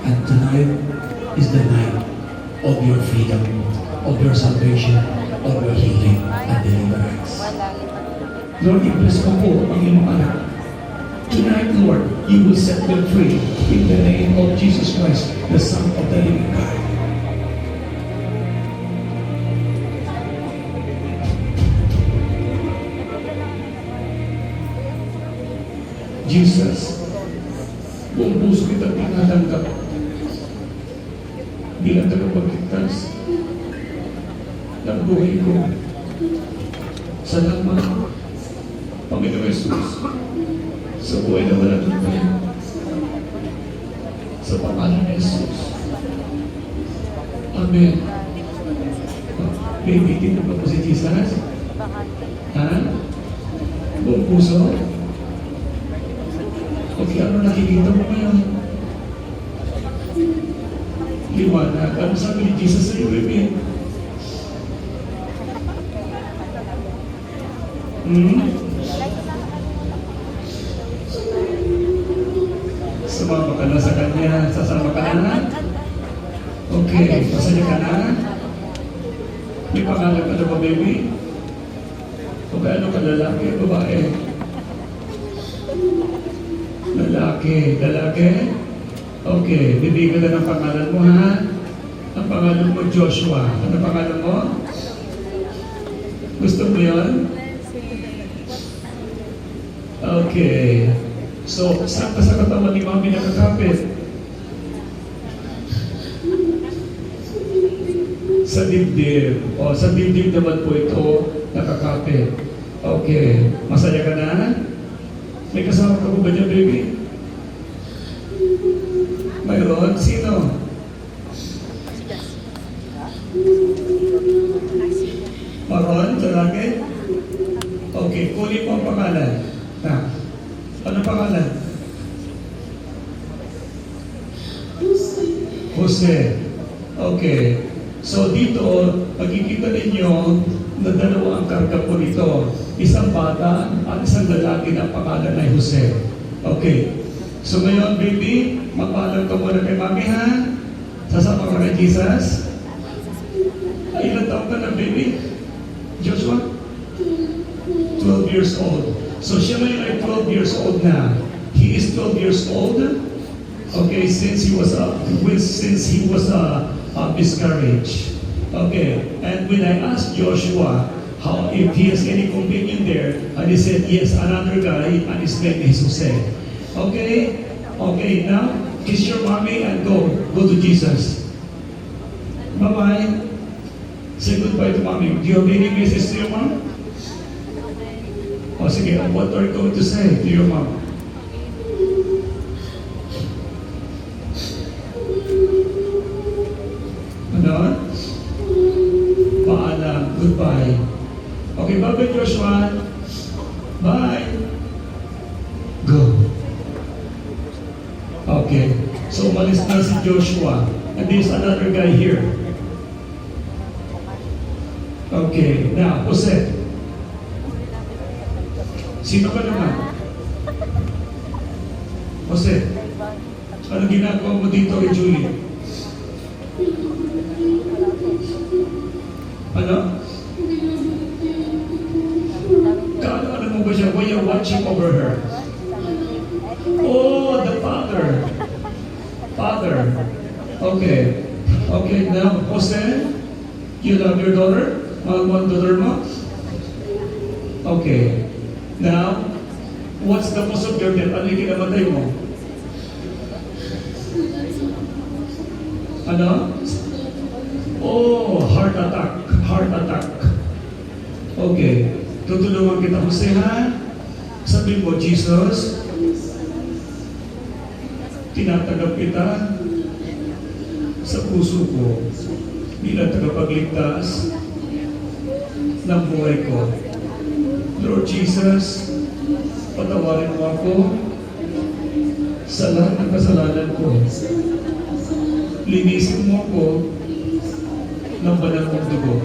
And tonight is the night of your freedom, of your salvation, of your healing and deliverance. Lord, i-bless mo po ang iyong anak. Tonight, Lord, you will set them free in the name of Jesus Christ, the Son of the living God. Jesus, buong puso kita tinatanggap bilang tagapagligtas ng buhay ko. Salamat, Panginoon Jesus, sa buhay na walang hintay. Sa pangalan ni Jesus. Amen. Baby, dito pa po si Jesus? Ha? Buong puso? Okay, ano nakikita mo ngayon? Liwanag. Ano sabi ni Jesus sa iyo, baby? Sumama ka na sa Kanya. Sasama ka na? Okay. Masaya ka na? May pangalan ka na ba, baby? O gaano ka lalaki, babae? Lalaki. Okay. Bibigyan ka na ng pangalan mo, ha? Ang pangalan mo, Joshua. Ano pangalan mo? Gusto mo yun? Okay. So, saan ka sa katawan ni Mami nakakapit? Sa dibdib. O, sa dibdib naman po ito nakakapit. Okay. Masaya ka na? May kasama ka po ba niya, baby? Mayroon? Sino? Maron? Lalaki? Okay. Kunin mo ang pangalan. Ano pangalan? Jose. Okay. So dito, pagkikita ninyo na dalawa ang karga po nito. Isang bata at isang lalaki na pangalan ay Jose. Okay. So ngayon, baby, magpaalam ka muna kay Mami, ha? Sasama ka kay Jesus? Ilan taon ka na, baby? Joshua? 12 years old. So siya ngayon ay 12 years old na. He is 12 years old. Okay, since he was miscarriage. Okay, and when I asked Joshua how if he has any companion there, and he said yes, another guy, and his name is Jose. Okay, okay, now kiss your mommy and go to Jesus. Bye bye. Say goodbye to mommy. Do you have any message to your mom? O sige, what are you going to say to your mom? Ano? Paalam. Goodbye. Okay, bye-bye, Joshua. Bye. Go. Okay. So, umalis na si Joshua. And there's another guy here. Okay. Now, Jose. Sino ka naman? Jose, ano ginagawa mo dito kay Julie? Ano? Ano mo ba siya? Why you're watching over her? Oh, the father. Father. Okay. Okay, now, Jose, you love your daughter? Mahal mo ang daughter mo? Okay. Now, what's the cause of your death? Ano yung kinamatay mo? Ano? Oh, heart attack. Heart attack. Okay. Tutulungan kita, Jose, ha? Sabi mo, Jesus, tinatanggap kita sa puso ko bilang tagapagligtas ng buhay ko. Lord Jesus, patawarin mo ako sa lahat ng kasalanan ko. Linisin mo ako ng banal mong dugo.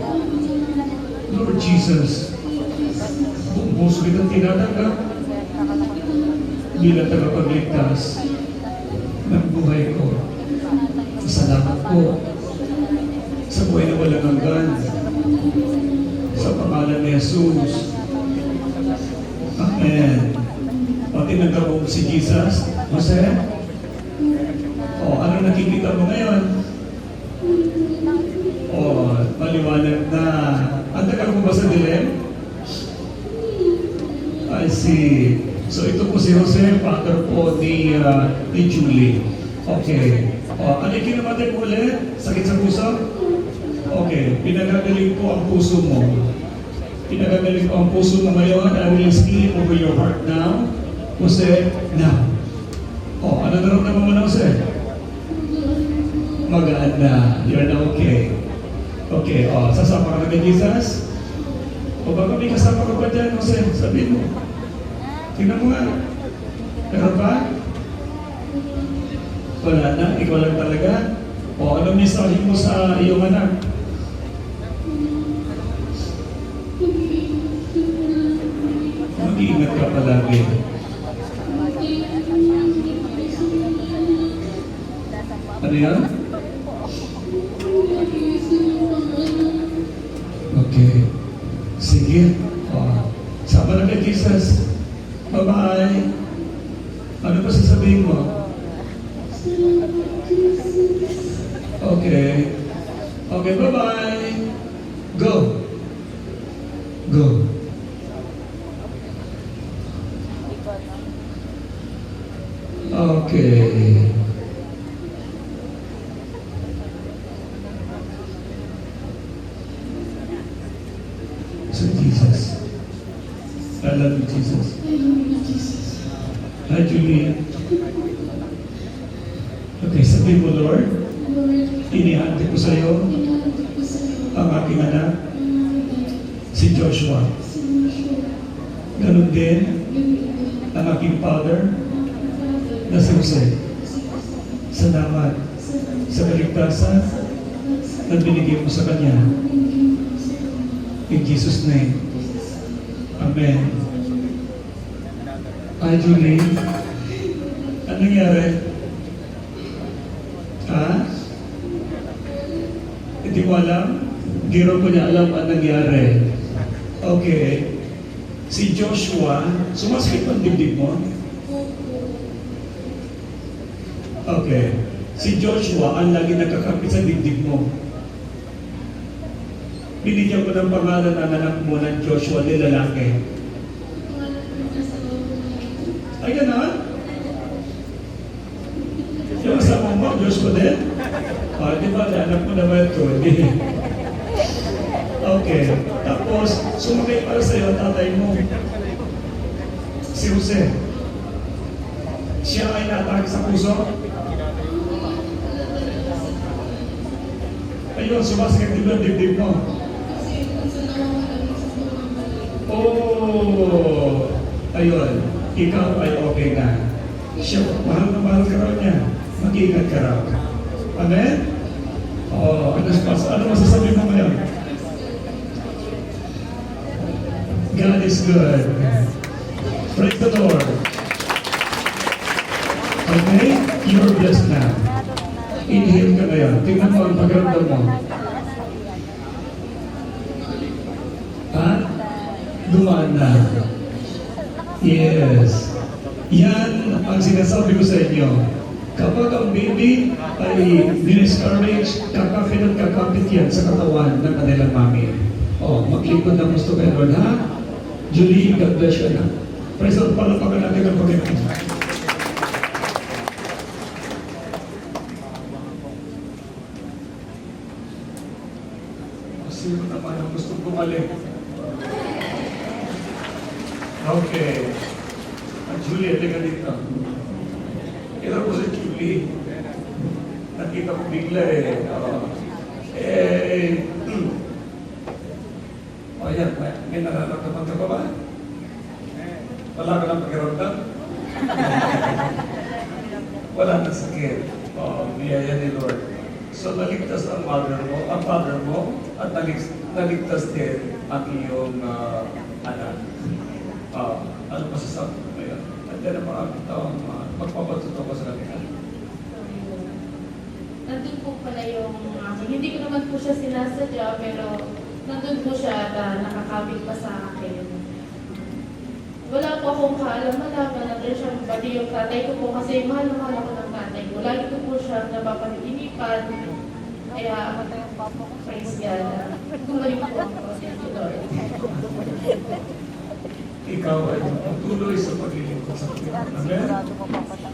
Lord Jesus, buong puso kitang tinatanggap bilang tagapagligtas ng buhay ko. po sa buhay na walang hanggan. Sa pangalan ni Jesus. Amen. O, tinanggap mo si Jesus, Jose? O, ano nakikita mo ngayon? O, maliwanag na. Ang tagal mo ba sa dilim? I see. So, ito po si Jose, father po ni Julie. Okay. O, ano yung kinamatay mo ulit? Sakit sa puso? Okay. Pinagagaling ko ang puso mo. Pinagagaling ko ang puso mo ngayon. I will speak over your heart now. Jose, now. O, ano naramdaman mo na, Jose? Magaan na. You're na okay. Okay, o, sasama ka na kay Jesus? O baka may kasama ka pa dyan, Jose? Sabihin mo. Tingnan mo nga. Meron pa? Wala na? Ikaw lang talaga? O, ano mensahe mo sa iyong anak? Mag-iingat ka palagi. Ano yan? Okay. Sige. Sama na kay Jesus. Bye-bye. Ano pa sasabihin mo? Okay. Okay, bye-bye. Go. Go. Okay. So Jesus. I love you, Jesus. Hi, Julie. Okay, sabi mo, Lord, inihati ko sa iyo ang aking anak, si Joshua. Ganon din ang aking father, na si Jose. Salamat sa kaligtasan na binigay mo sa kanya. In Jesus' name. Amen. Hi, Julie. Anong nangyari? Ha? Hindi mo alam? Giro ko niya alam ang nangyari. Okay. Si Joshua, sumasakit ang dibdib mo? Okay. Si Joshua ang lagi nakakapit sa dibdib mo. Binigyan ko ng pangalan ng anak mo ng Joshua na lalaki. Ay, gano'n? Yung asawa mo, Joshua din? Di ba, anak mo naman ito? Okay. Tapos, sumakay para sa'yo ang tatay mo. Si Jose. Siya ay naatake sa puso. Ayun, sumasakit din ang dibdib mo. Oh, ayun. Ikaw ay okay na. Siya, mahal na mahal ka raw niya. Mag-iingat ka raw. Amen? Oh, ano masasabi mo ngayon? God is good. Praise the Lord. Okay? You're blessed now. Inhale ka ngayon. Tingnan mo ang pagramdam mo. Ha? Dumaan na. Yes. Yan ang sinasabi ko sa inyo. Kapag ang baby ay discourage, kakapit at kakapit yan sa katawan ng kanilang mami. Oh, maglingkod na gusto kayo, Lord, ha? Julie, God bless you na. Praise the Lord, palapakan natin ang Panginoon. Sino naman ang gusto bumalik? Okay. Julie, tingnan dito. Kita ko si Julie. Nakita ko bigla ayan, may nararamdaman ka pa ba? Wala ka ng pakiramdam? Wala na sakit. Biyaya ni Lord. So, naligtas ang father mo, at naligtas din ang iyong anak. Ano masasabi mo ngayon? At yan ang maraming taong magpapatuto ko sa kanila. At nandun po pala yung hindi ko naman po siya sinasadya, pero nandun po siya at nakakabig pa sa akin. Wala po akong kaalam-alaman na rin siya, pati yung tatay ko po, kasi mahal na mahal ako ng tatay ko. Lagi ko po siya napapaninipan. Kaya, praise God. Gumaling po ako. Thank you, Lord. Ikaw ay patuloy sa paglilingkod sa Panginoon. Amen?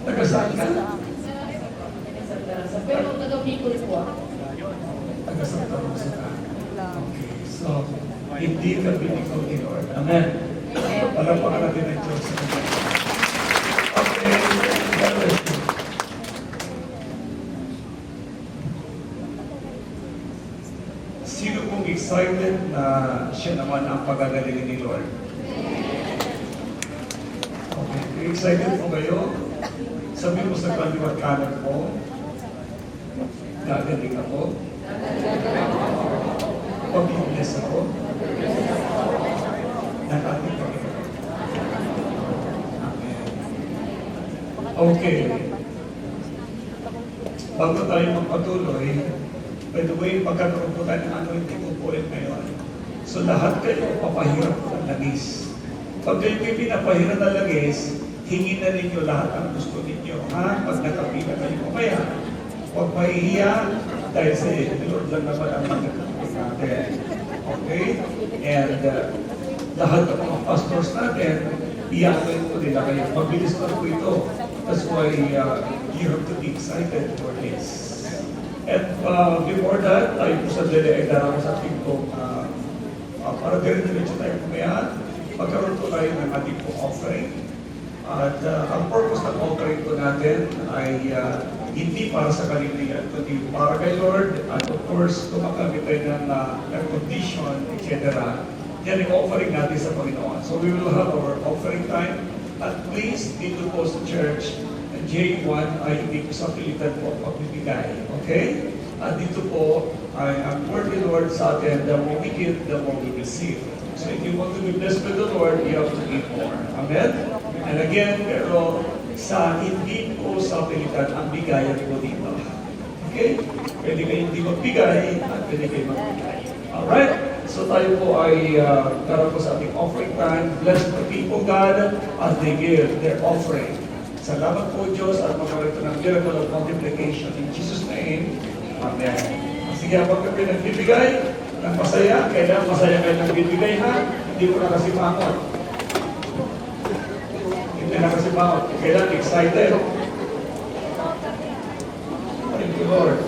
Taga-saan ka? Pero taga-Bicol po ako. Taga-Santa Rosa ka. Okay. So, hindi ka binigod ni Lord. Amen? Palapakan natin ang Diyos. Okay. God bless you. Sino pong excited na siya naman ang pagagalingin ni Lord? Okay. Excited po kayo? Sabi mo sa kaliwat kanan po, gagaling ako. Pag-bless ako. Nakating Panginoon. Amen. Okay. Bago tayo magpatuloy, by the way, pagkakaroon po tayo ng anointing upuin ngayon. So lahat kayo papahirap ng langis. Pag kayo kayo pinapahiran ng langis, hingin na ninyo lahat ang gusto ninyo. Ha? Pag nakapila kayo mamaya, huwag mahihiya dahil sa Lord lang naman ang magkakapit natin. Okay? And lahat ng mga pastors natin, iyakin po nila kayo. Mabilis na po ito. That's why you have to be excited for this. And before that, tayo po sa dili ay darang sa ating po para dire-diretso tayo kumaya, magkaroon po tayo ng ating po offering. At ang purpose ng offering po natin ay hindi para sa kalilian, kundi para kay Lord. At of course, kumakamit tayo ng air condition, etc. Yan ang offering natin sa Panginoon. So we will have our offering time. At please, dito po sa church, J1 ay hindi po sa pilitan po pagbibigay. Okay? At dito po ay ang word of the Lord sa atin, the more we give, the more we receive. So if you want to be blessed with the Lord, you have to give more. Amen? And again, pero sa hindi po sa pilitan ang bigayan po dito. Okay? Pwede kayo hindi magbigay at pwede kayo magbigay. Alright? So tayo po ay karoon po sa ating offering time. Bless the people, God, as they give their offering. Salamat po Diyos at magkaroon ito ng miracle of multiplication. In Jesus' name, Amen. Sige, habang kami nagbibigay ng masaya, kailangan masaya kayo nagbibigay ha, hindi ko na kasi makot. Hindi na kasi makot. Kailangan excited. Thank you, Lord.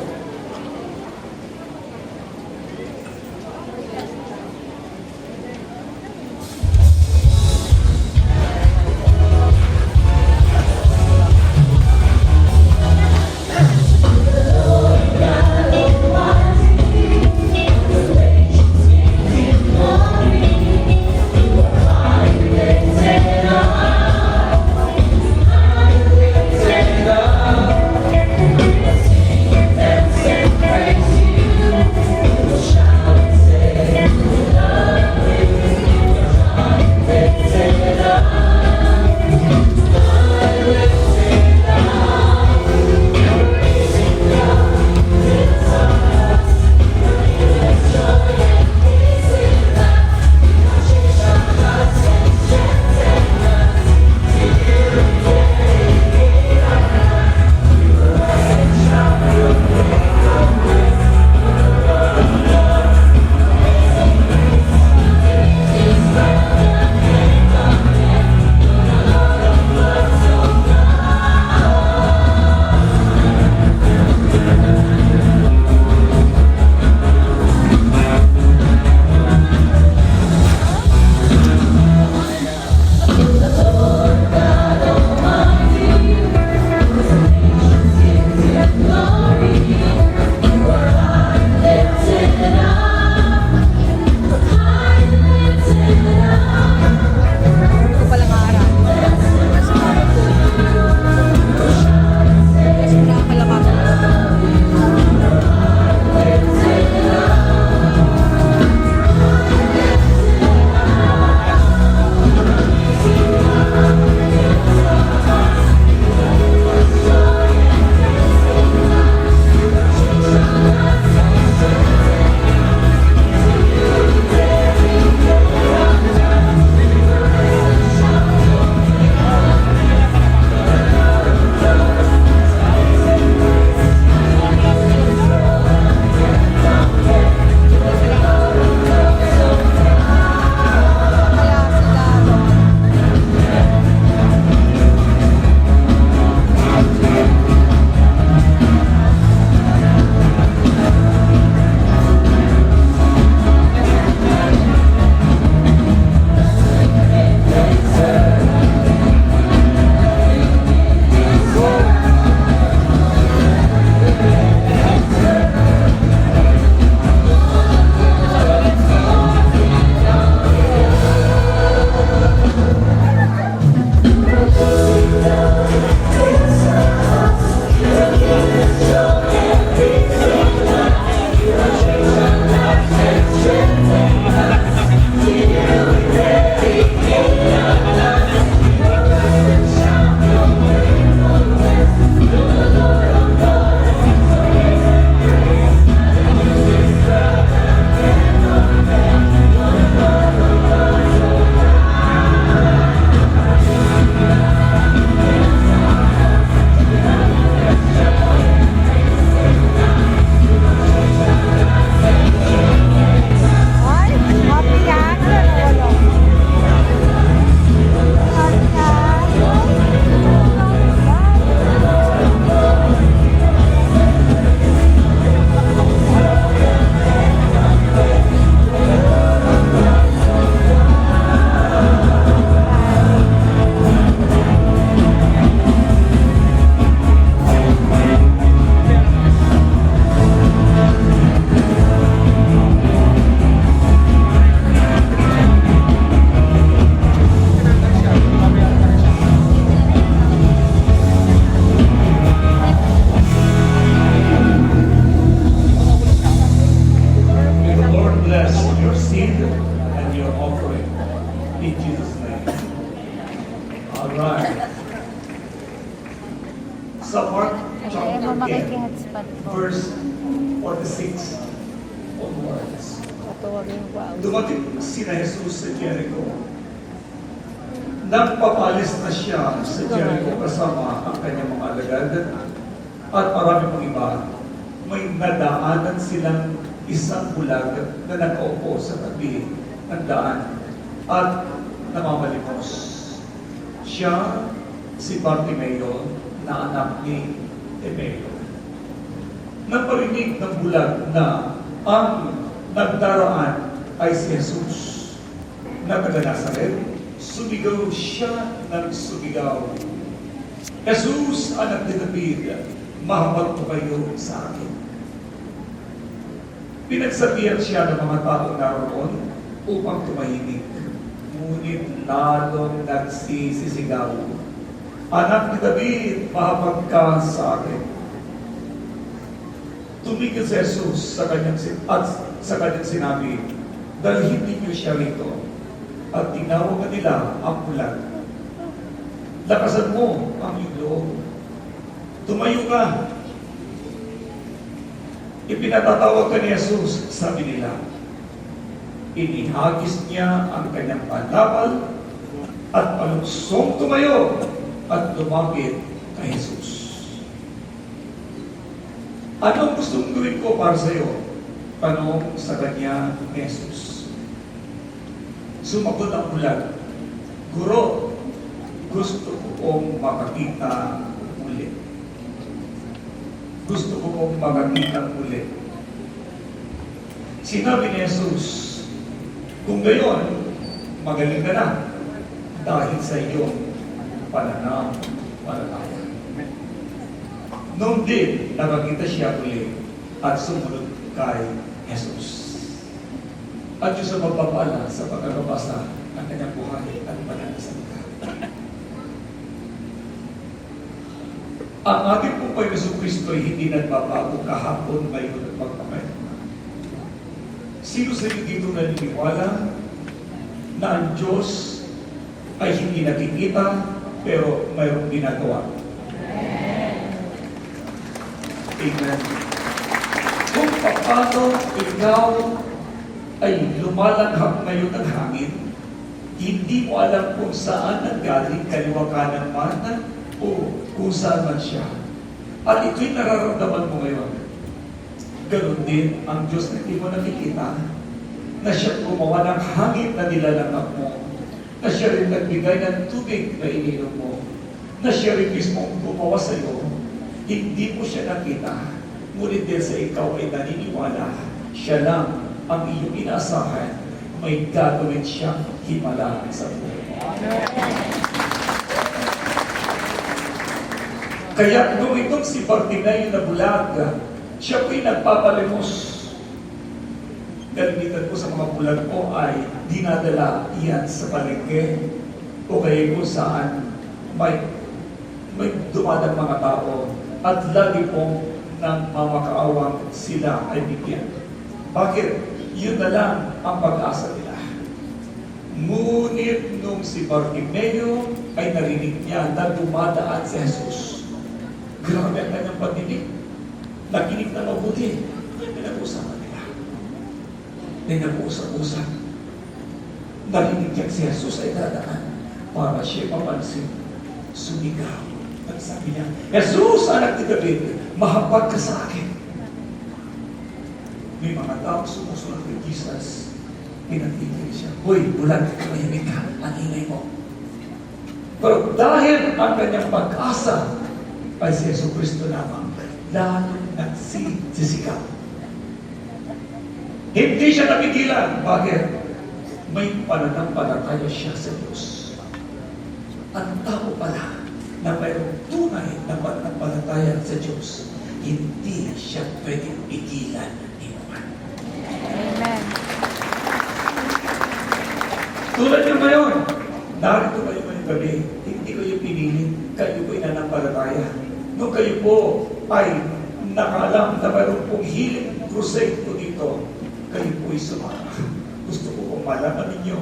spot po. verse 46 onwards. Patuwagin po ako. Dumating si Jesus sa Jericho. Nagpapalis na siya sa Jericho kasama ang kanyang mga alagad at marami pang iba. May nadaanan silang isang bulag na nakaupo sa tabi ng daan at namamalimos. Siya si Bartimeo na anak ni Timeo. Naparinig ng bulag na ang nagdaraan ay si Jesus na taga Nazaret. Sumigaw siya ng sumigaw. Jesus, anak ni David, mahabag mo kayo sa akin. Pinagsabihan siya ng mga taong naroon upang tumahimik. Ngunit lalong nagsisisigaw. Anak ni David, mahabag ka sa akin. Tumigil si Jesus sa kanyang sinabi, dalhin ninyo siya rito. At tinawagan nila ang bulag. Lakasan mo ang iyong loob. Tumayo ka. Ipinatatawag ka ni Jesus, sabi nila. Inihagis niya ang kanyang panlapal at paluksong tumayo at lumapit kay Jesus. Anong gusto mong gawin ko para sa iyo? Tanong sa kanya ni Jesus. Sumagot ang bulag, Guro, gusto ko pong makakita ulit. Gusto ko pong makakita ulit. Sinabi ni Jesus, kung gayon, magaling ka na dahil sa iyong pananampalataya. Noong din, nakakita siya ulit at sumunod kay Jesus. At Diyos ang magpapala sa pagkakabasa ng kanyang buhay at pananasalita. Ang ating pong Panginoon Jesucristo ay hindi nagbabago kahapon, ngayon at magpapayat. Sino sa inyo dito naniniwala na ang Diyos ay hindi nakikita pero mayroong ginagawa? Amen. Kung paano ikaw ay lumalanghap ngayon ng hangin, hindi mo alam kung saan nanggaling, kaliwa kanan man o kung saan man siya. At ito'y nararamdaman mo ngayon. Ganon din ang Diyos na hindi mo nakikita, na siya gumawa ng hangin na nilalanghap mo, na siya rin nagbigay ng tubig na ininom mo, na siya rin mismo gumawa sa iyo. Hindi mo siya nakita, ngunit din sa ikaw ay naniniwala, siya lang ang iyong inaasahan, may gagawin siyang himala sa buhay mo. Kaya nung itong si Bartimeo na bulag, siya po'y nagpapalimos. Kalimitan ko sa mga bulag mo ay dinadala iyan sa palengke o kaya kung saan may dumadang mga tao at lagi pong nang mamakaawang sila ay bigyan. Bakit? Yun na lang ang pag-asa nila. Ngunit nung si Bartimeo ay narinig niya na dumadaan si Jesus. Grabe ang kanyang pagdinig. Nakinig na mabuti. May pinag-uusapan nila. May nag-uusap-usap. Narinig niya si Jesus ay dadaan para siya mapansin. Sumigaw. At sabi niya, Jesus, anak ni David, mahapag ka sa akin. May mga tao sumusunod kay Jesus. Pinatigil siya. Hoy, bulag, tumahimik ka. Ang ingay mo. Pero dahil ang kanyang pag-asa ay si Yesu Cristo lamang, lalo nagsisisigaw. Hindi siya napigilan. Bakit? May pananampalataya siya sa Diyos. Ang tao pala na mayroong tunay na pananampalataya sa Diyos, hindi siya pwedeng pigilan ni Juan. Amen. Tulad nyo ngayon, narito kayo ngayong gabi, hindi kayo pinili, kayo po'y nanampalataya. Nung kayo po ay nakaalam na mayroong pong healing crusade po dito, kayo po'y sumama. Gusto ko pong malaman ninyo,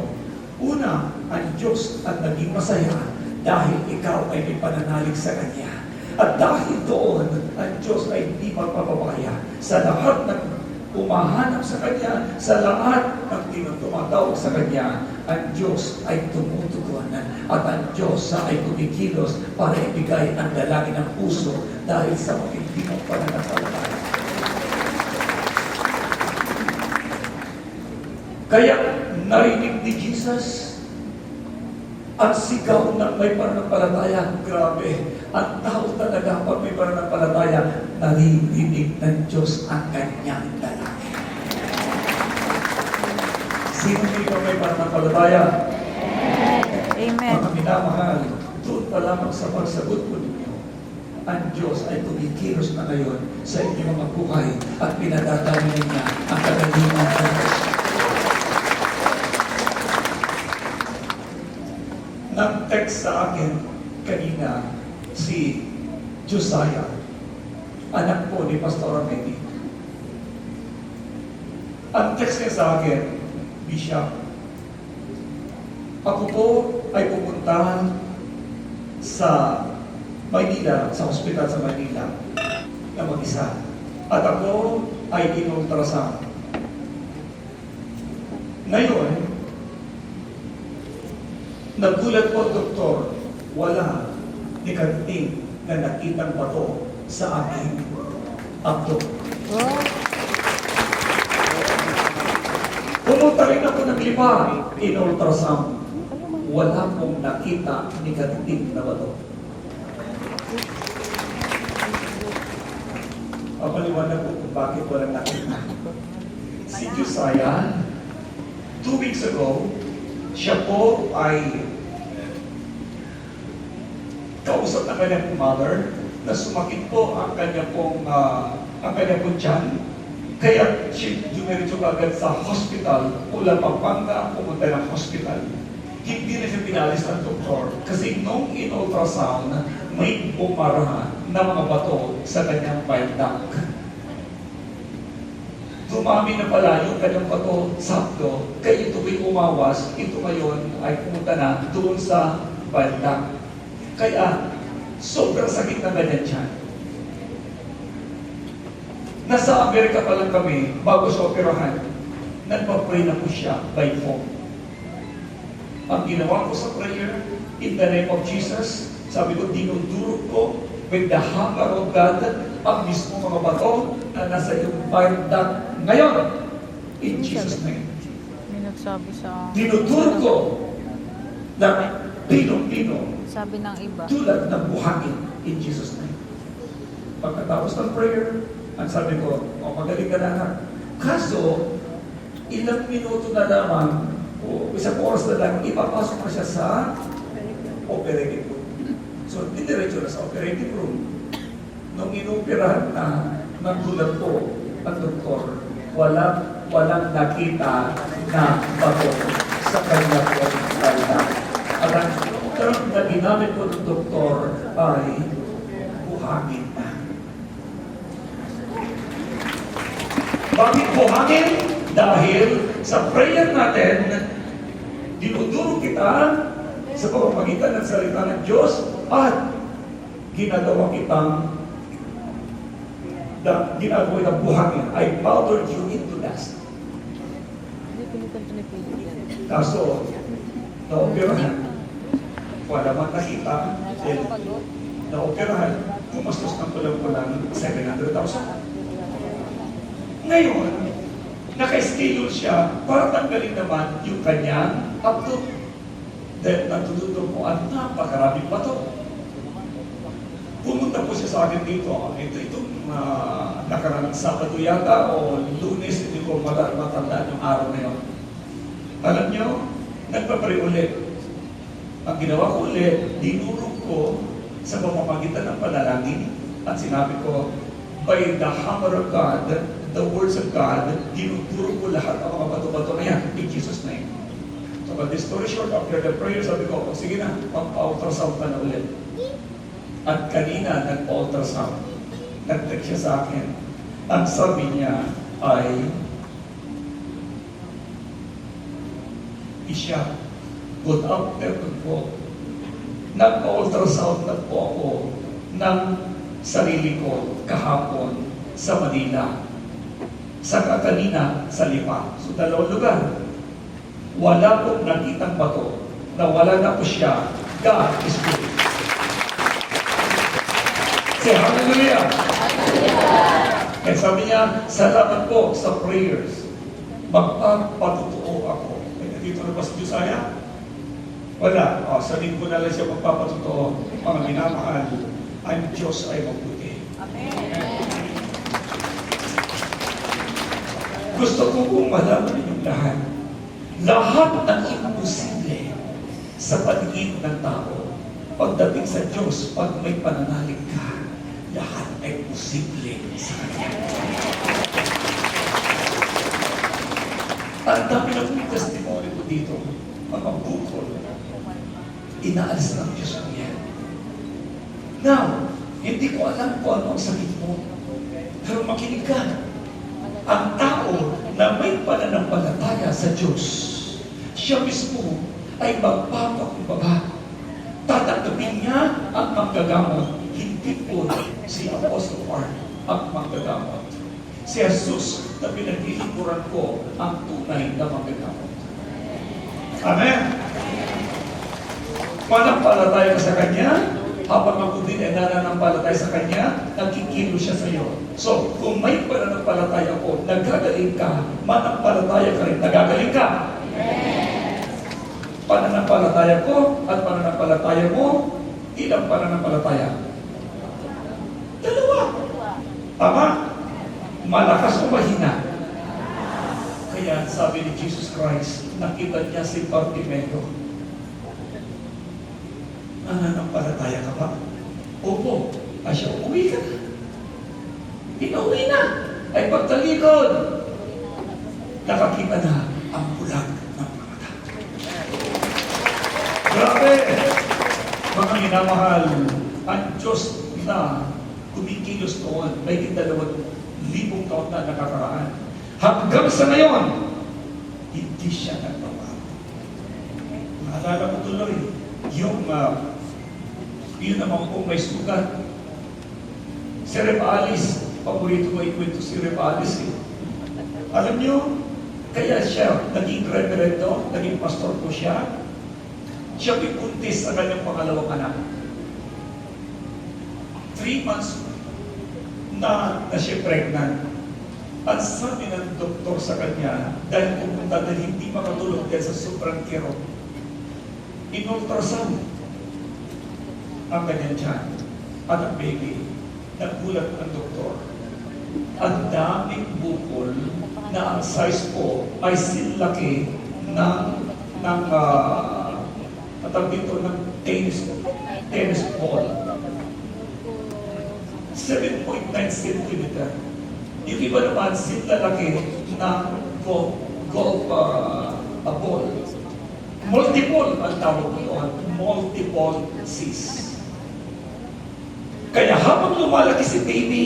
una, ang Diyos at naging masaya dahil ikaw ay may pananalig sa Kanya. At dahil doon, ang Diyos ay di magpapabaya sa lahat ng umahanap sa Kanya, sa lahat ng tinutumatawag sa Kanya, ang Diyos ay tumutuguan at ang Diyos ay kumikilos para ibigay ang dalangin ng puso dahil sa matinding pananampalataya. Kaya narinig ni Jesus ang sigaw ng may pananampalataya. Grabe, ang tao talaga pag may pananampalataya, naririnig ng Diyos ang kanyang dalangin. Sino dito may pananampalataya? Amen. Mga minamahal, doon pa lamang sa pagsagot po ninyo, ang Diyos ay kumikilos na ngayon sa inyong mga buhay at pinadadami niya ang kagalingan ng Diyos. Nag-text sa akin kanina si Josiah, anak po ni Pastor Amedi. Ang text niya sa akin, Bishop, ako po ay pumunta sa Maynila, sa ospital sa Maynila, na mag-isa. At ako ay in-ultrasound. Ngayon, nagulat po, doktor, wala ni kanting na nakitang bato sa aking abdo. Wow. Pumunta rin ako ng lima in ultrasound. Wala pong nakita ni kanting na bato. Papaliwanag po kung bakit walang nakita. Si Josiah, 2 weeks ago, siya po ay kausap ng kanyang mother na sumakit po ang kanyang pong tiyan. Kaya siya dumiretso agad sa hospital, Ula Pampanga, pumunta ng hospital. Hindi na siya pinalis ng doktor kasi nung in-ultrasound, may bumara na mga bato sa kanyang bile duct. Dumami na pala yung kanyang bato sa abdo, kaya ito ay umawas, ito ngayon ay pumunta na doon sa bile duct. Kaya, sobrang sakit na ganyan siya. Nasa Amerika pa lang kami, bago sa operahan, nagpa-pray na po siya by phone. Ang ginawa ko sa prayer, in the name of Jesus, sabi ko, dinudurog ko with the hammer of God, ang mismo mga bato na nasa iyong bile duct ngayon, in Jesus' name. May nagsabi sa... Dinudurog ko na pino-pino Sabi ng iba. tulad ng buhangin in Jesus' name. Pagkatapos ng prayer, ang sabi ko, magaling ka na anak. Kaso, ilang minuto na lamang, o isang oras na lang, ipapasok na siya sa operating room. So, diniretso na sa operating room. Nung inoperahan na, nagulat po ang doktor, walang nakita na bato sa kanya po talaga. At ang term na ginamit po ng doktor ay buhangin na. Bakit buhangin? Dahil sa prayer natin, dinuduro kita sa pamamagitan ng salita ng Diyos at ginagawa kitang buhangin. I powdered you into dust. Kaso, naoperahan. Wala man nakita. Then, naoperahan. Kumastos ng kulang-kulang 700,000. Ngayon, naka-schedule siya para tanggalin naman yung kanyang abdo. Dahil natututo po ang napakaraming bato. Pumunta po siya sa akin dito. Itong nakarang Sabado yata o Lunes, hindi ko matandaan yung araw na yun. Alam nyo, nagpapray ulit. Ang ginawa ko ulit, dinurog ko sa pamamagitan ng panalangin at sinabi ko, by the hammer of God, the words of God, dinudurog ko lahat ang mga bato-bato na yan in Jesus' name. So, but the story short, after the prayer, sabi ko, sige na, magpa-ultrasound ka na ulit. At kanina, nagpa-ultrasound. Nag-text siya sa akin. Ang sabi niya ay, Isya, good afternoon po. Nagpa-ultrasound na po ako ng sarili ko kahapon sa Manila. Saka kanina sa Lipa. So, dalawang lugar. Wala po nakitang bato na wala na po siya. God is good. Say hallelujah! Kaya sabi niya, salamat po sa prayers. Magpapatotoo ako. Eh, dito na ba sa Josiah? Wala. O, sa linggo na lang siya magpapatotoo. Mga minamahal, ang Diyos ay mabuti. Gusto ko kong malaman ninyong lahat. Lahat ng imposible sa paligid ng tao, pagdating sa Diyos, pag may pananalig ka, lahat ay posible sa Kanya. Ang dami ng mga testimony ko dito, mga bukol, inaalis ng Diyos ko yan. Now, hindi ko alam kung ano ang sakit mo, pero makinig ka. Ang tao na may pananampalataya sa Diyos, siya mismo ay magpapakumbaba. Tatanggapin niya ang manggagamot, hindi po si Apostle Mark ang manggagamot. Si Jesus na pinaglilingkuran ko ang tunay na manggagamot. Amen? Manampalataya ka sa Kanya, habang ako din ay nananampalataya sa Kanya, nagkikilo siya sa iyo. So, kung may pananampalataya ko, nagagaling ka, manampalataya ka rin, nagagaling ka. Pananampalataya ko at pananampalataya mo, ilang pananampalataya? Dalawa. Tama? Malakas o mahina? Kaya sabi ni Jesus Christ, nakita niya si Bartimeo. Nananampalataya ka ba? Opo. Ay siya, umuwi ka na. Inuwi na. Ay pagtalikod. Nakakita na ang bulag ng mga mata. Grabe! Mga minamahal, ang Diyos na kumikilos noon, may 2,000 taon na nakakaraan. Hanggang sa ngayon, hindi siya nagbabago. Naalala ko tuloy, yun naman po may sugat. Si Rep. Alice, paborito ko ikwento si Rep. Alice. Alam niyo, kaya siya naging reverendo, naging pastor po siya. Siya pipuntis sa kanyang pangalawang anak. 3 months na siya pregnant. At sabi ng doktor sa kanya, dahil pupunta na hindi makatulog dahil sa sobrang kirot, in-ultrasound ang kanyang tiyan at ang baby. Nagulat ang doktor. Ang daming bukol na ang size po ay sinlaki ng atang dito ng tennis ball. 7.9 cm. Yung iba naman sinlalaki ng golf ball. Multiple ang tawag doon. Multiple cysts. Kaya habang lumalaki si baby,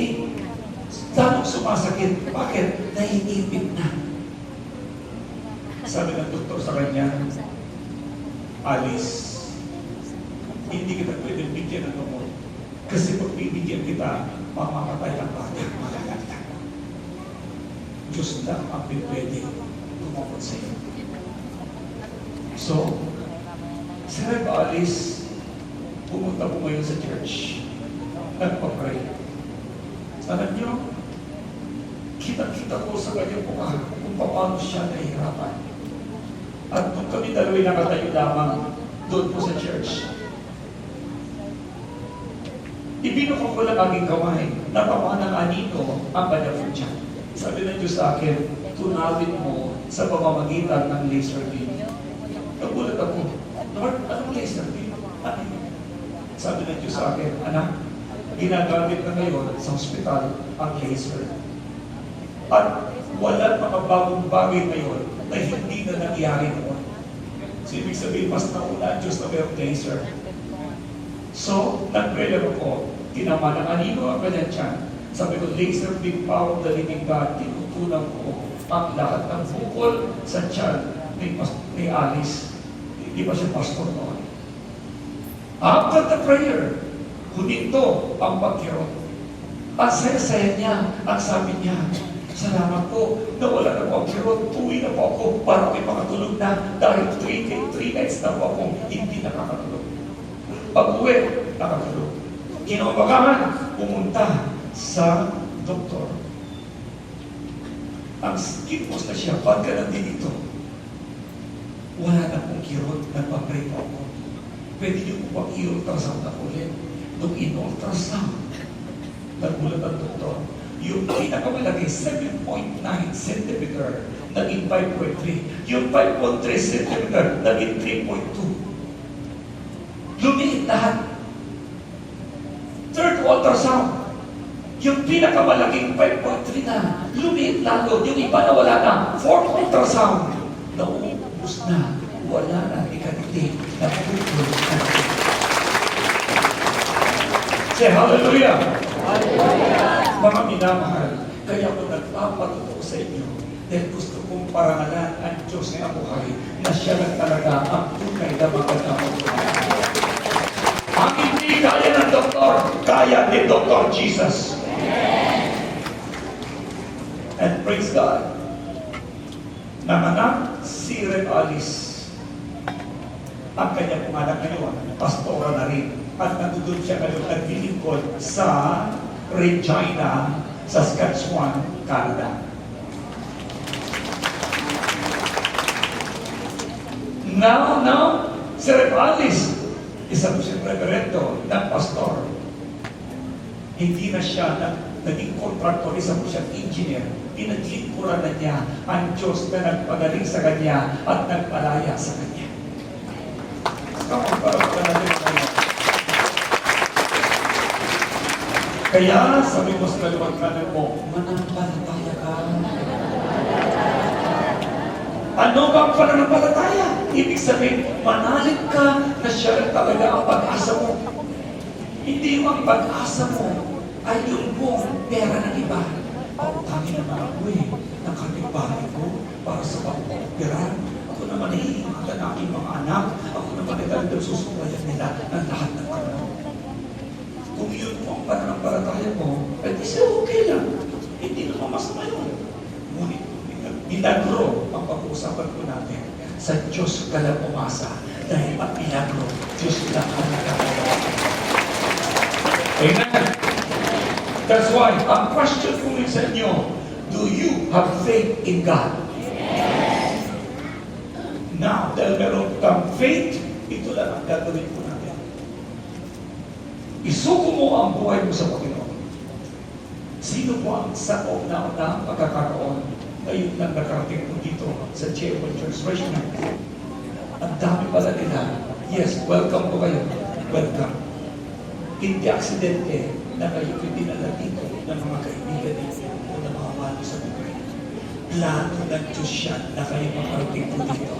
lalong sumasakit. Bakit? Naiipit na. Sabi ng doktor sa kanya, Alice, hindi kita pwedeng bigyan ng gamot. Kasi pag bibigyan kita, mamamatay ang bata, malalaglag. Diyos lang ang pwede tumukod sa iyo. So, si Rep. Alice, pumunta po ngayon sa church. Nagpa-pray. Alam niyo, kita-kita ko sa kanyang mukha kung paano siya nahihirapan. At nung kami dalawa nakatayo lamang doon po sa church, ibinuko ko lang aking kamay na pamanang anino ang kanyang tiyan. Sabi ng Diyos sa akin, tunawin mo sa pamamagitan ng laser beam. Nagulat ako, Lord, anong laser beam? Sabi ng Diyos sa akin, anak, ginagamit na ngayon sa ospital ang laser. At wala mga bagong bagay ngayon na hindi na nangyari noon. So, ibig sabihin, mas nauna ang Diyos na mayroong laser. So, nag-pray ako, tinama ng anino ang kanyang tiyan. Sabi ko, laser beam power of the living God, tinutunan ko ang lahat ng bukol sa tiyan ni Alice. Hindi pa siya pastor noon. After the prayer, Huminto ang pagkirot. Ang saya-saya niya, ang sabi niya, salamat po, nawala na po ang kirot, uwi na po ako para may makatulog na dahil 3 nights na po akong hindi nakakatulog. Pag-uwi, nakatulog. Kinaumagahan, pumunta sa doktor. Ang skipos na siya, ba't ka nandito? Wala na pong kirot, nagpapray po ako. Pwede niyo po bang i-ultrasound ako ulit? Nung in-ultrasound, nagulat ang doktor, yung pinakamalaki, 7.9 cm, naging 5.3. Yung 5.3 cm, naging 3.2. Lumiit lahat. Third ultrasound, yung pinakamalaking 5.3 na, lumiit lalo. Yung iba na wala na. Fourth ultrasound, nauubos na. Wala na ikaniti. Napupulog na. Say hallelujah! Mga minamahal, kaya ko nagpapatuto sa inyo dahil gusto kong parangalan ang Diyos na buhay na siya lang talaga ang tunay na magandang buhay. Ang hindi kaya ng doktor, kaya ni Dr. Jesus. And praise God, nanganak si Red Alice. Ang kanyang pangalan ngayon, pastora na rin. At nandun siya ngayon naglilingkod sa Regina, Saskatchewan, Canada. Now, si Red Alice, isa po siyang reverendo ng pastor. Hindi na siya naging contractor, isa po siyang engineer. Pinaglingkuran na niya ang Diyos na nagpagaling sa kanya at nagpalaya sa kanya. Kaya sabi mo sa kaliwag kanan mo, mananampalataya ka. Ano ba ang pananampalataya? Ibig sabihin, manalig ka na siya lang talaga ang pag-asa mo. Hindi yung ang pag-asa mo ay yung buong pera ng iba. Pautangin naman ako ng kapitbahay ko para sa pag-opera. Ako naman naiingatan ng aking mga anak. Ako naman ay talagang susubayan nila ng lahat ng panahon. Kung yun mo ang pananampalataya mo, ay di siya okay lang. Hindi naman masama yun. Ngunit, milagro ang pag-uusapan ko natin. Sa Diyos ka lang umasa. Dahil ang milagro, Diyos lang ang nakakagawa. Amen. That's why, ang question ko rin sa inyo, do you have faith in God? Yes. Now, dahil meron kang faith, ito lang ang gagawin ko natin. Isuko mo ang buhay mo sa Panginoon. Sino po ang sa una-una pagkakaroon? Ngayon lang nakarating ko dito sa Chapel Church. Raise your hand. Ang dami pala nila. Yes, welcome po kayo. Welcome. Hindi aksidente na kayo dinala dito ng mga kaibigan ninyo o ng mga mahal sa buhay. Plano ng Diyos siya na kayo makarating po dito.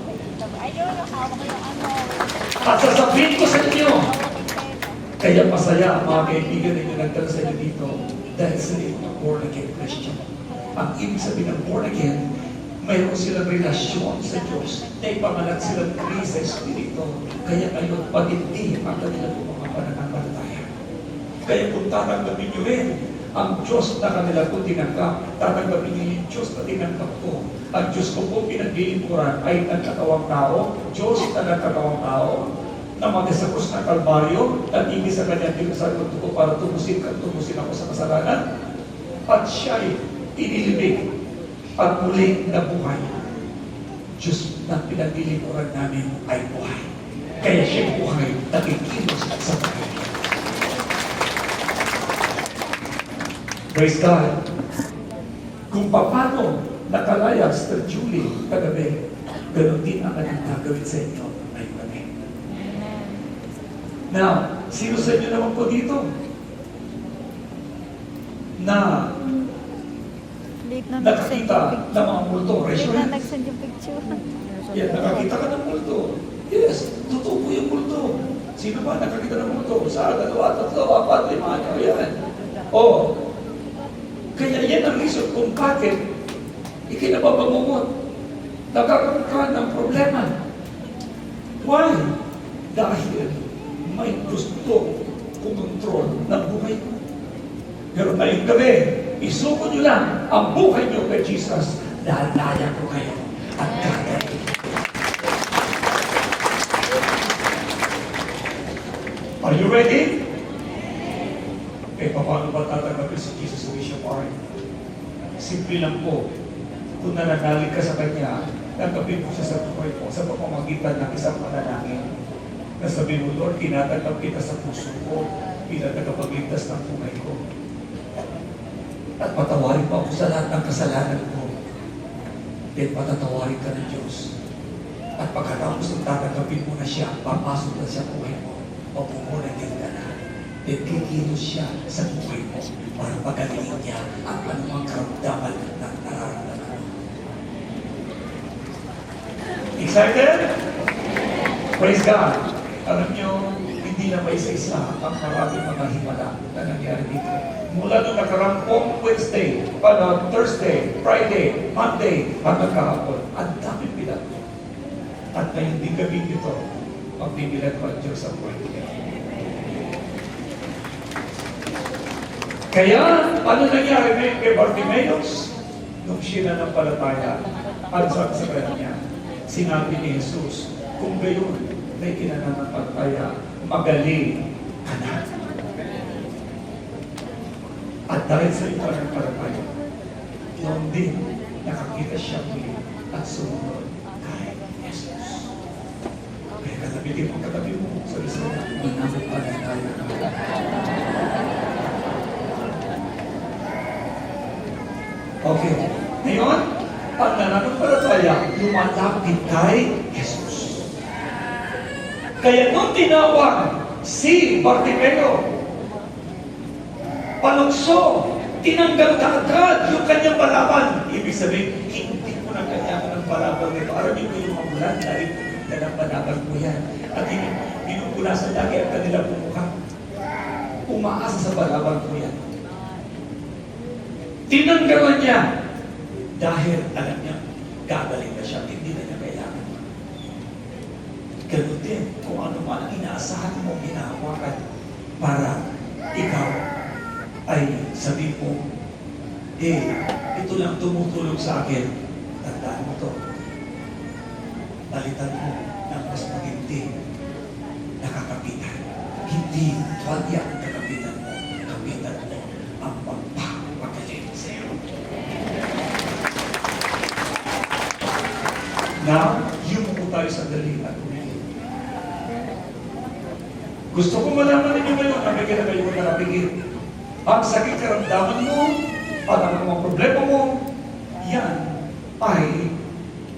At sasabihin ko sa inyo, kaya masaya ang mga kaibigan ninyo nagdala sa inyo dito dahil sa inyo born again Christian. Ang ibig sabihin ng born again, mayroon silang relasyon sa Diyos na ipangalat silang Kristo sa Espiritu. Kaya ngayon, patindi ang kanilang mga pananampalataya. Kaya kung tatanggapin nyo rin ang Diyos na kanila ko tinanggap, tatanggapin nyo yung Diyos na tinanggap ko. Ang Diyos ko po pinaglilingkuran ay nagkatawang tao, Diyos na nagkatawang tao, na mga sa krus ng Kalbaryo, at hindi sa kanya pinasal ko para tumusin ako sa kasalanan. At siya'y inilibig at muli na buhay. Diyos na pinaglilingkuran namin ay buhay. Kaya siya'y buhay, nakikilos sa buhay. Praise God. Kung paano nakalaya Sister Julie kagabi, ganun din ang ating gagawin sa inyo ngayong gabi. Now, sino sa inyo naman po dito na Late na nag-send nakakita yung picture. ng mga multo? Raise Late your na hand. nag-send yung picture. Yan, nakakita ka ng multo. Yes, totoo po yung multo. Sino ba nakakita ng multo? Sa 2, 3, 4, 5 ano yan. Oh, kaya yan ang reason kung bakit ikinababangungot. Nagkakaroon ka ng problema. Why? Dahil may gusto kumontrol ng buhay ko. Pero ngayong gabi, isuko nyo lang ang buhay nyo kay Jesus. Lalaya ko kayo at gagawin. Are you ready? Eh, paano ba tatanggapin si Jesus sa Bishop Warren? Simple lang po. Kung nananalig ka sa Kanya, tanggapin mo siya sa buhay mo sa pamamagitan ng isang panalangin. Nasabi mo, Lord, tinatanggap kita sa puso ko bilang tagapagligtas ng buhay ko. At patawarin mo ako sa lahat ng kasalanan ko. Then patatawarin ka ng Diyos. At pagkatapos ng tatanggapin mo na siya, papasok na siya buhay mo. Pagmumulagin ka na. Then kikilos siya sa buhay mo para pagalingin niya ang anumang karamdaman ng nararamdaman mo. Excited? Praise God! Alam niyo, hindi na may isa-isa ang maraming mga himala na nangyari dito. Mula nung nakarampong Wednesday, Thursday, Friday, Monday, hanggang kahapon, ang daming bilang. At ngayon din gabi ito, magbibilang ko ang Diyos sa buhay niya. Kaya, ano nangyari ngayon kay Bartimeus? Nung siya na nampalataya, ang sabi sa kanya, sinabi ni Jesus, kung gayon, may kinananampalataya, magaling ka na. At dahil sa ito ng palataya, noon din, nakakita siya muli at sumunod kay Jesus. Kaya katabitin mo, katabi mo, sa isa na, mananampalataya ka. Okay. Ngayon, ang nananampalataya, lumalapit kay Jesus. Kaya nung tinawag si Bartimeo, palukso, tinanggal ka agad yung kanyang balaban. Ibig sabihin, hindi mo na kailangan ng balaban nito. Alam niyo yung mga bulan, dahil na ng balaban mo yan. At pinupulasan lagi ang kanilang bumuka. Umaasa sa balaban mo yan. Tinanggalan niya dahil alam niya, gagaling na siya, hindi na niya kailangan. Ganun din, kung ano man ang inaasahan mo, ginahawakan para ikaw ay sabi mo, ito lang tumutulong sa akin. Tandaan mo to. Balitan mo ng mas magindi nakakapitan. Hindi tuwalya ang kakapitan mo. Kapitan mo ang pagpapagaling sa'yo. Now, yumuko tayo sa dali at umili. Gusto ko malaman ninyo ngayon na may kinagayon na napigil. Ang sakit karamdaman mo, at ang mga problema mo, yan ay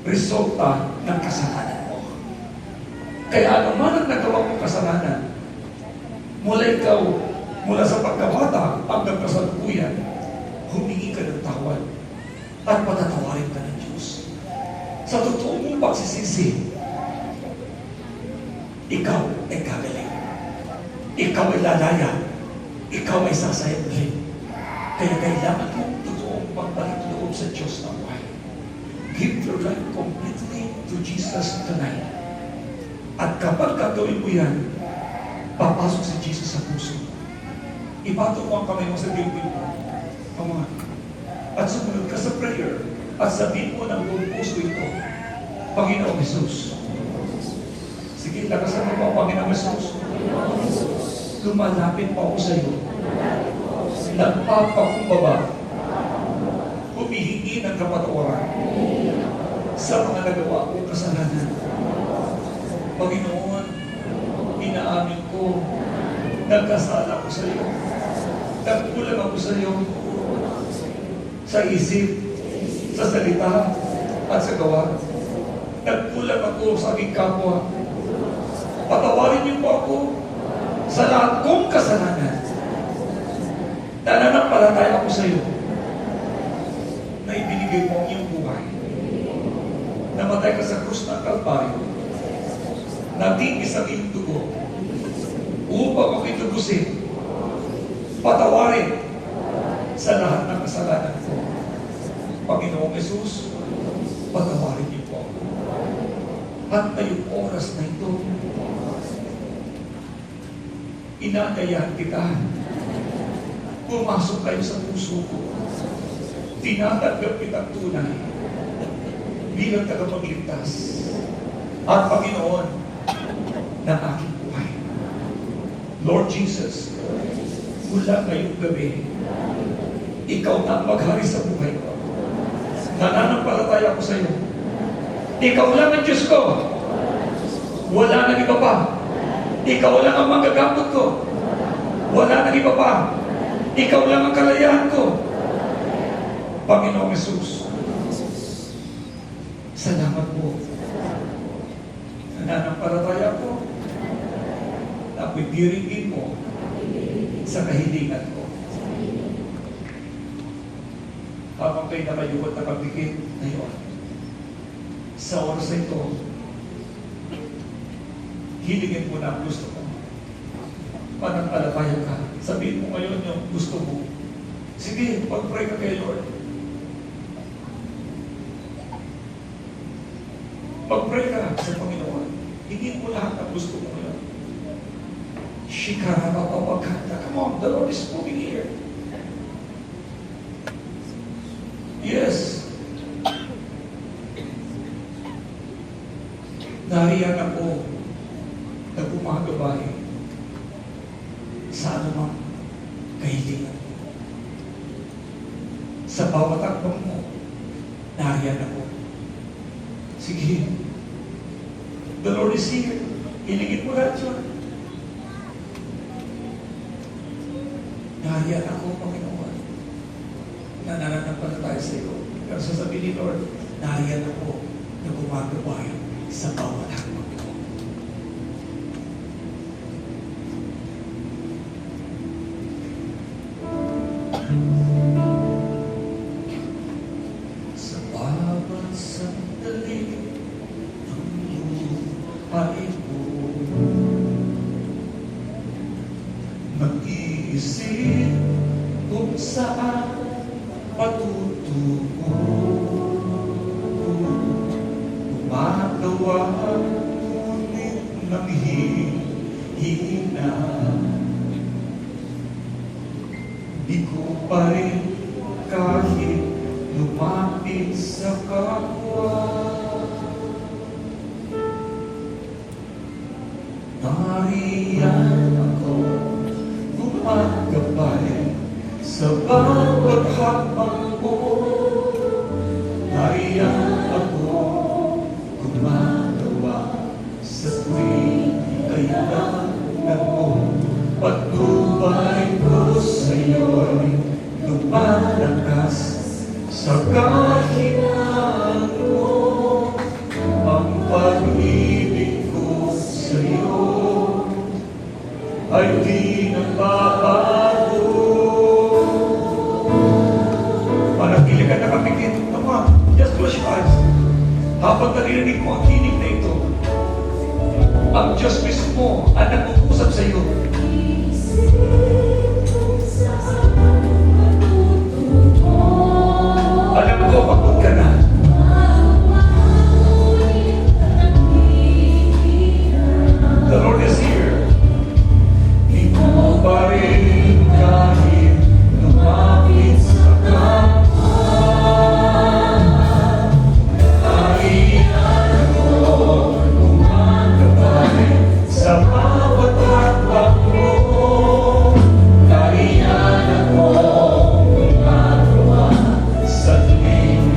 resulta ng kasalanan mo. Kaya ano man ang nagawa mong kasalanan, mula sa pagkabata hanggang kasalukuyan, humingi ka ng tawad at patatawarin ka ng Diyos. Sa totoo mong pagsisisi, ikaw ay gagaling. Ikaw ay lalaya. Ikaw ay sasayang ulit. Kaya kailangan mong totoong pagbalik loob sa Diyos na buhay. Give your life completely to Jesus tonight. At kapag gagawin mo yan, papasok si Jesus sa puso. Ibato mo ang kamay mo sa dibdib mo. Come on. At sumunod ka sa prayer. At sabihin mo ng buong puso ito, Panginoong Jesus. Sige, lakasan mo pa, Panginoong Jesus. Lumalapit pa ako sa iyo. Nagpapakumbaba. Humihingi ng kapatawaran sa mga nagawa kong kasalanan. Panginoon, inaamin ko, nagkasala ko sa iyo. Nagkulang ako sa iyo. Sa isip, sa salita, at sa gawa. Nagkulang ako sa aking kapwa. Patawarin niyo po ako sa lahat kong kasalanan. Nananampalataya ako sa iyo na ibinigay mo ang iyong buhay. Namatay ka sa krus ng Kalbaryo. Natigis ang iyong dugo upang ako'y tubusin. Patawarin sa lahat ng kasalanan ko. Panginoong Jesus, patawarin niyo po ako. At ngayong oras na ito, inanayahan kita. Pumasok kayo sa puso ko. Tinatanggap kitang tunay bilang tagapagligtas at Panginoon ng aking buhay. Lord Jesus, mula ngayong gabi, ikaw na ang maghari sa buhay ko. Nananampalataya ko sa iyo. Ikaw lang ang Diyos ko. Wala nang iba pa. Ikaw lang ang magagamot ko. Wala nang iba pa. Ikaw lang ang kalayahan ko. Panginoong Jesus, salamat po. Nananampalataya ko na ako'y diringin mo sa kahilingan ko. Habang kayo nakayukot na pagdikit ngayon, sa oras na ito, hilingin mo na ang gusto mo. Pananampalataya ka. Sabihin mo ngayon yung gusto mo. Sige, pag-pray ka kay Lord. Pag-pray ka sa Panginoon. Hingin mo lahat ang gusto mo ngayon. Shikarabababaganda. Come on, the Lord is moving here. Yes. Nariyan ako na gumagabay sa anumang kahilingan. Sa bawat akbang mo, nariyan ako. Sige. The Lord is here. Hilingin mo lahat yun. Nariyan ako, Panginoon. Nananampalataya sa iyo. Pero sasabihin ni Lord, nariyan ako na gumagabay sa bawat hakbang ko. Sa bawat sandali ng buhay ko, mag-iisip kung saan patutungo. Gumagawa ngunit ng hihina. Di ko pa rin kahit lumapit sa kapwa. Nariyan ako, gumagabay sa bawat hakbang mo. Nariyan ako, gumagawa sa tuwing kailangan mo. Patnubay ko sa'yo'y lumalakas sa kahinaan mo. Ang pag-ibig ko sa'yo ay di nagbabago. Manatili ka nakapikit. Come on, just close your eyes. Habang naririnig mo ang tinig na ito, ang Diyos mismo ang nag-uusap sa iyo. Alam ko, pagod ka na. The Lord is here. Di mo pa rin kahit lumapit sa kapwa. Nariyan ako, gumagabay sa bawat hakbang mo. Nariyan ako, gumagawa sa tuwing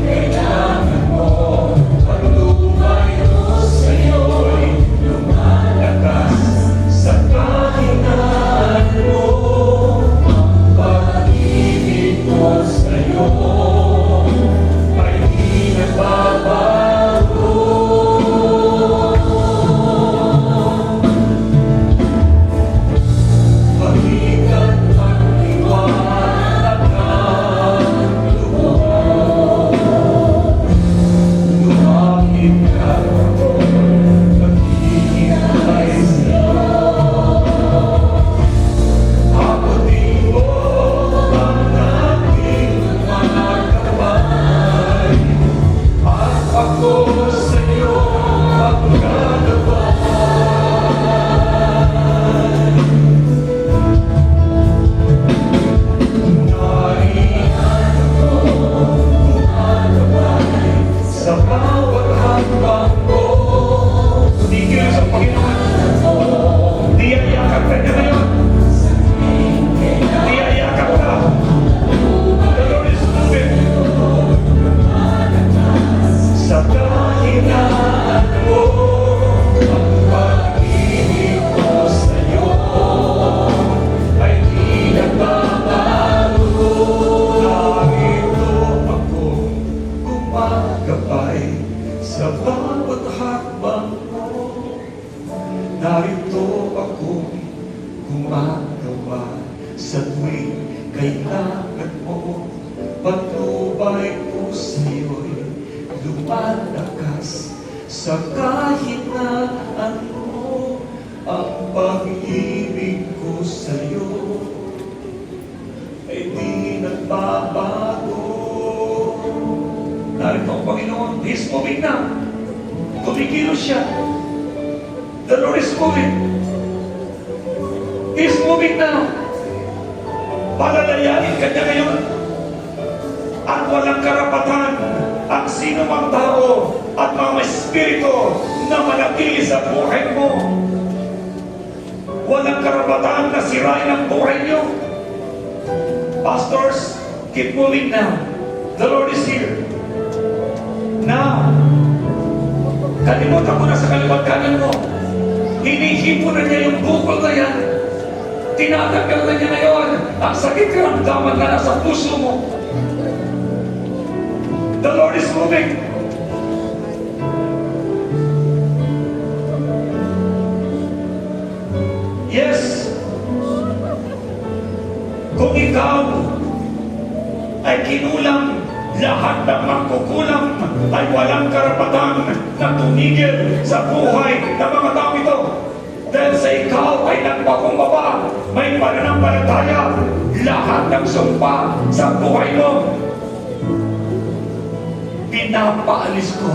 gabay sa bawat hakbang mo. Narito ako gumagawa sa tuwing kailangan mo. Patnubay ko sa'yo'y lumalakas sa kahinaan mo. Ang pag-ibig ko sa'yo ay di nagbabago. Narito ang Panginoon, He's moving now. Kumikilos siya. The Lord is moving. He's moving now. Palalayanin ka niya ngayon. At walang karapatan ang sino mang tao at mga espiritu na manatili sa buhay mo. Walang karapatan na sirain ang buhay niyo. Pastors, keep moving now. The Lord is here. Now, kalimutan mo na sa kaliwat kanan mo. Hinihipo na niya yung bukol na yan. Tinatanggal na niya ngayon ang sakit karamdaman na nasa puso mo. The Lord is moving. Yes. Kung ikaw ay kinulang, lahat ng magkukulang ay walang karapatan na tumigil sa buhay ng mga tao ito. Dahil sa ikaw ay nagpakumbaba, may pananampalataya, lahat ng sumpa sa buhay mo, pinapaalis ko.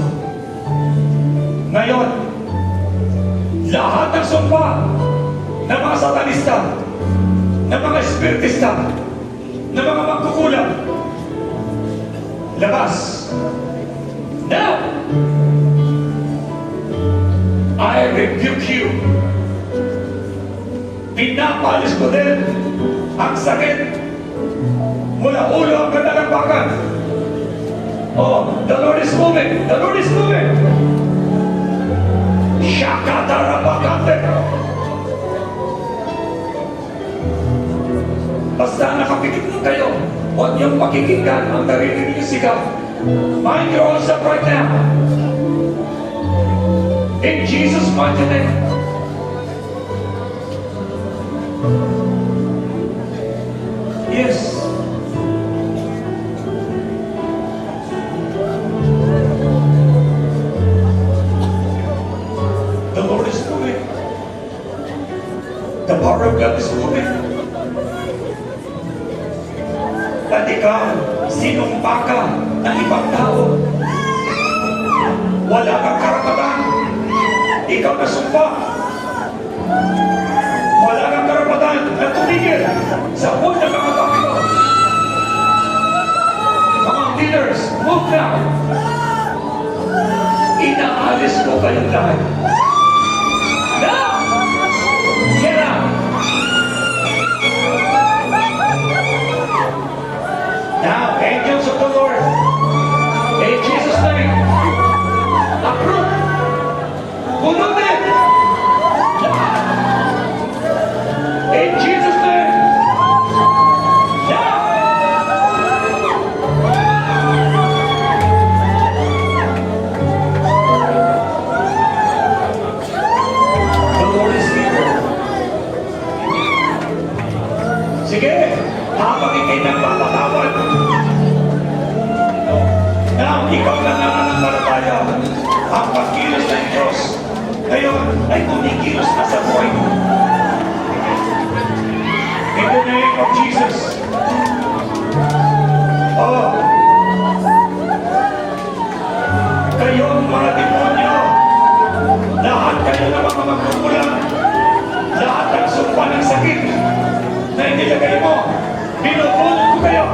Ngayon, lahat ng sumpa ng mga satanista, ng mga espiritista, ng mga magkukulang, labas. Now, I rebuke you. Pinapaalis ko din ang sakit mula ulo ang katalampakan. Oh, the Lord is moving. The Lord is moving. Shakatarapakate. Basta nakapikit lang kayo. Huwag niyong pakikinggan ang naririnig niyo sigaw. Mind your own self right now. In Jesus' mighty name. Yes. The Lord is moving. The power of God is moving. At ikaw, sinumpa ka ng ibang tao. Wala kang karapatan. Ikaw na sumpa. Wala kang karapatan na tumigil sa buhay ng mga tao ito. Mga leaders, move now. Inaalis ko kayong lahat. Now! Get out! Now, angels of the Lord, in Jesus' name, uproot, punutin, lahat. In Jesus' name, now. The Lord is here. Sige, habang ikay nagpapatawad, now, ikaw na nananampalataya ang pagkilos ng Diyos. Ngayon ay kumikilos na sa buhay mo. In the name of Jesus. Oh, kayong mga demonyo, lahat kayo na mga magkukulang, lahat ang sumpa ng sakit na inilagay mo, binubulot ko kayo.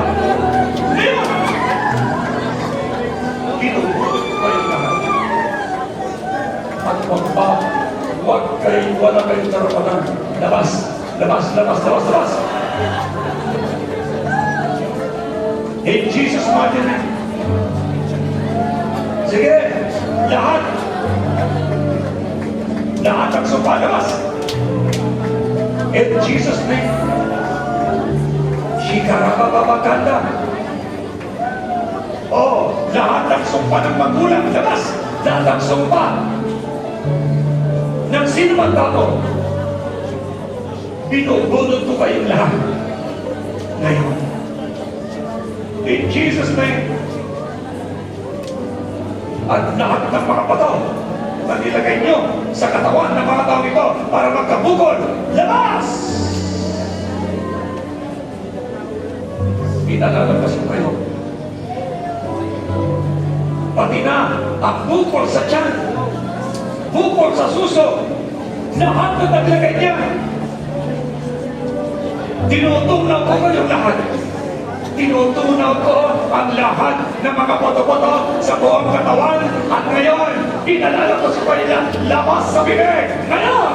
Ngayon, binubulot ko kayo lahat. At wag kayo, wala kayong karapatan. Labas, labas, labas, labas, labas. In Jesus' mighty name. Sige, lahat. Lahat ang sumpa, labas. In Jesus' name. Shikarabababakanda. Oh, Lahat ng sumpa ng magulang, labas! Lahat ng sumpa ng sino man tao, binubunod ko kayong lahat. Ngayon, in Jesus' name, at lahat ng mga bato na nilagay nyo sa katawan ng mga tao ito para magkabukol, labas! Inalalabas ko kayo. Pati na ang bukol sa tiyan, bukol sa suso, lahat na naglagay niya. Tinutunaw ko kayo lahat. Tinutunaw ko ang lahat ng mga boto-boto sa buong katawan. At ngayon, inalalabas ko kayo labas sa bibig. Ngayon!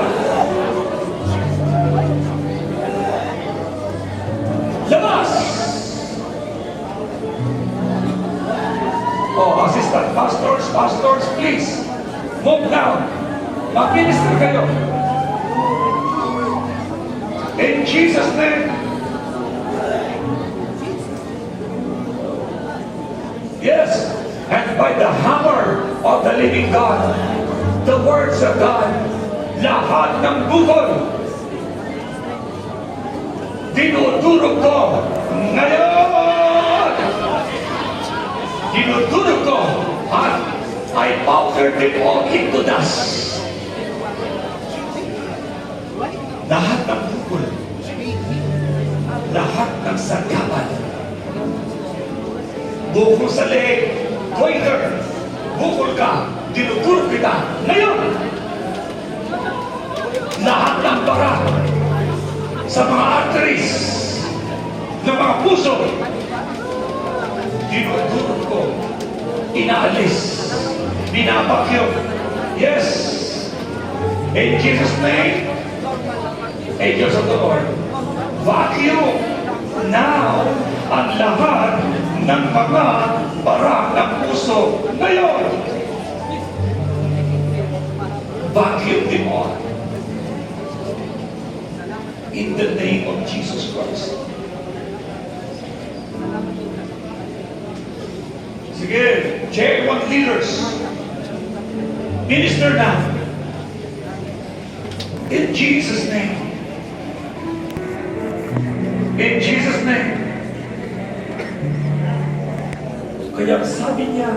Labas! Oh, assistant pastors, please, move now. Mag-minister kayo. In Jesus' name. Yes, and by the hammer of the living God, the words of God, lahat ng bukol, dinudurog ko ngayon. Dinudurog ko at I powdered it all into dust. Lahat ng bukol, lahat ng sagabal, bukol sa leeg, goiter, bukol ka, dinudurog kita ngayon. Lahat ng bara sa mga arteries ng mga puso, dinudurog ko, inaalis, binabakyo. Yes, in Jesus' name, angels of the Lord, vacuum now ang lahat ng mga bara ng puso ngayon. Vacuum them all. In the name of Jesus Christ. Sige, J1 leaders, minister na. In Jesus' name. In Jesus' name. Kaya sabi niya,